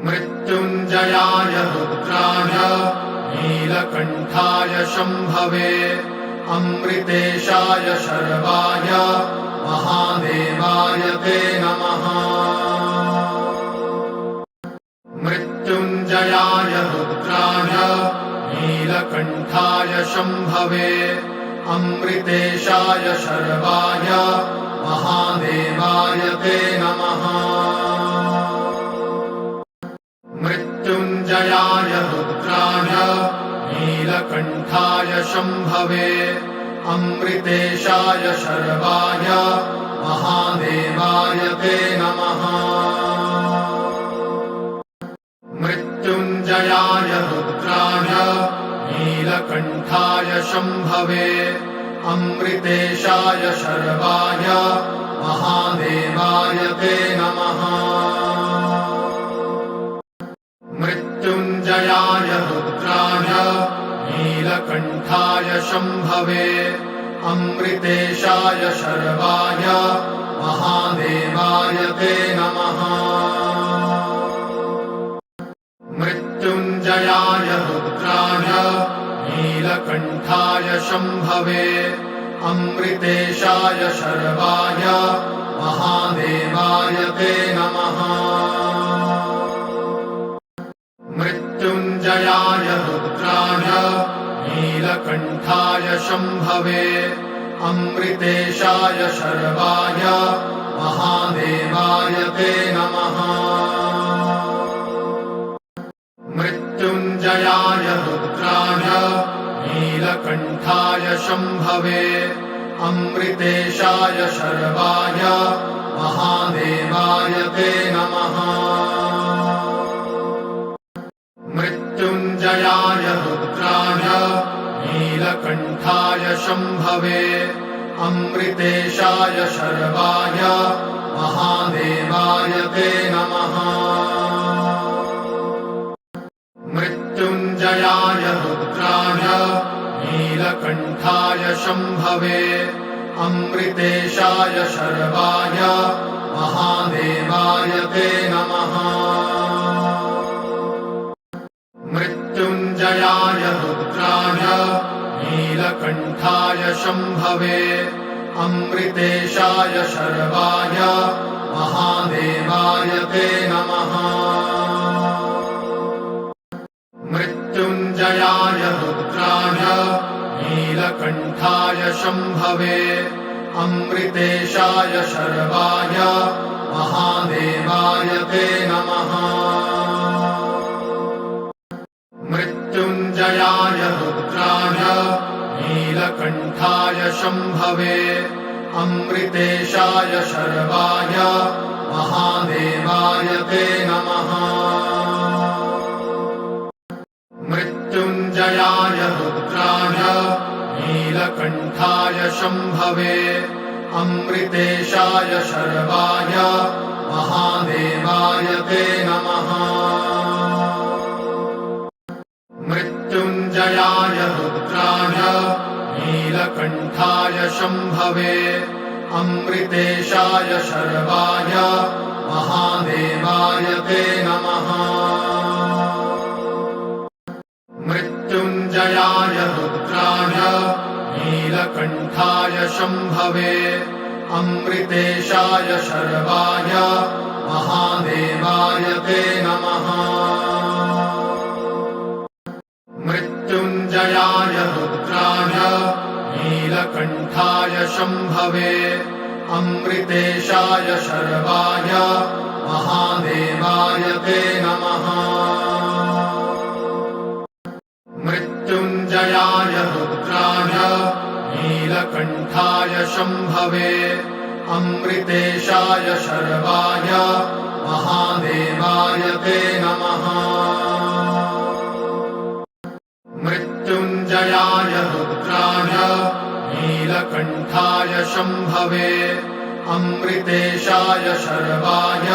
मृत्युञ्जयाय रुद्राय नीलकण्ठाय शम्भवे अमृतेशाय शर्वाय महादेवाय ते नमः। मृत्युञ्जयाय रुद्राय नीलकण्ठाय शम्भवे अमृतेशाय शर्वाय महादेवाय ते नमः। मृत्युञ्जयाय रुद्राय नीलकण्ठाय शम्भवे अमृतेशाय शर्वाय महादेवाय ते नमः। मृत्युञ्जयाय रुद्राय नीलकण्ठाय शम्भवे अमृतेशाय शर्वाय महादेवाय ते नमः। मृत्युञ्जयाय रुद्राय नीलकण्ठाय शम्भवे अमृतेशाय शर्वाय महादेवाय ते नमः। मृत्युञ्जयाय रुद्राय नीलकण्ठाय शम्भवे अमृतेशाय शर्वाय महादेवाय ते नमः। मृत्युञ्जयाय रुद्राय नीलकण्ठाय शम्भवे अमृतेशाय शर्वाय महादेवाय ते नमः। मृत्युञ्जयाय रुद्राय नीलकण्ठाय शम्भवे अमृतेशाय शर्वाय महादेवाय ते नमः। मृत्युञ्जयाय रुद्राय नीलकण्ठाय शम्भवे अमृतेशाय शर्वाय महादेवाय ते नमः। मृत्युञ्जयाय रुद्राय नीलकण्ठाय शम्भवे अमृतेशाय शर्वाय महादेवाय ते नमः। मृत्युञ्जयाय रुद्राय नीलकण्ठाय शम्भवे अमृतेशाय शर्वाय महादेवाय ते नमः। मृत्युञ्जयाय रुद्राय नीलकण्ठाय शम्भवे अमृतेशाय शर्वाय महादेवाय ते नमः। मृत्युञ्जयाय रुद्राय नीलकण्ठाय शम्भवे अमृतेशाय शर्वाय महादेवाय ते नमः। मृत्युञ्जयाय रुद्राय नीलकण्ठाय शम्भवे अमृतेशाय शर्वाय महादेवाय ते नमः। मृत्युञ्जयाय रुद्राय नीलकण्ठाय शम्भवे अमृतेशाय शर्वाय महादेवाय ते नमः। मृत्युञ्जयाय रुद्राय नीलकण्ठाय शम्भवे अमृतेशाय शर्वाय महादेवाय ते नमः। मृत्युञ्जयाय रुद्राय नीलकण्ठाय शम्भवे अमृतेशाय शर्वाय महादेवाय ते नमः। मृत्युञ्जयाय रुद्राय नीलकण्ठाय शम्भवे अमृतेशाय शर्वाय महादेवाय ते नमः। मृत्युञ्जयाय रुद्राय नीलकण्ठाय शम्भवे अमृतेशाय शर्वाय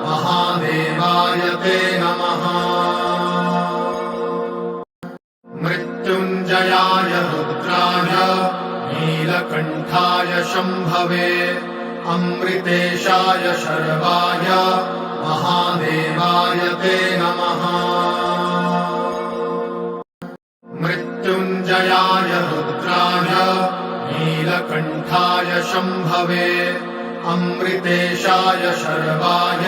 महादेवाय ते नमः। मृत्युञ्जयाय रुद्राय नीलकण्ठाय शम्भवे अमृतेशाय शर्वाय महादेवाय ते नमः मृत्युञ्जयाय रुद्राय नीलकण्ठाय शम्भवे अमृतेशाय शर्वाय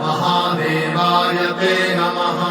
महादेवाय ते नमः